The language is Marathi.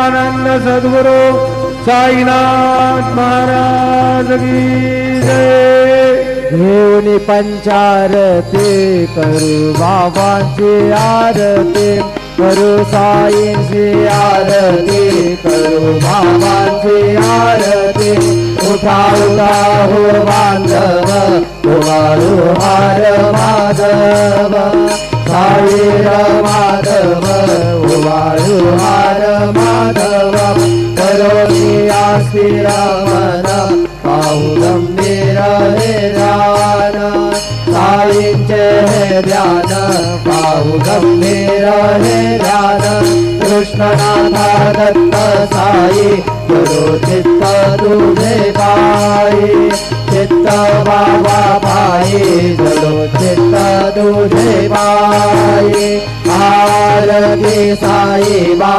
सच्चिदानंद सद्गुरु साईनाथ महाराज की जय। घेऊन पंचारती करू बाबांची आरती करू साईंची आरती करू बाबांची आरती उठा उठा हो बांधव उभारू हार माधव साईर माधव उभारू हार माधव करोमी आस्थिर मन पाहू गंभीर हे ध्यान साईंचे हे ध्यान पाहू गंभीर हे ध्यान कृष्णनाथा दत्त साई गुरु चित्त तुझे पायी चित्त बाबा पायी जडो चित्त तुझे पायी आरती साई बा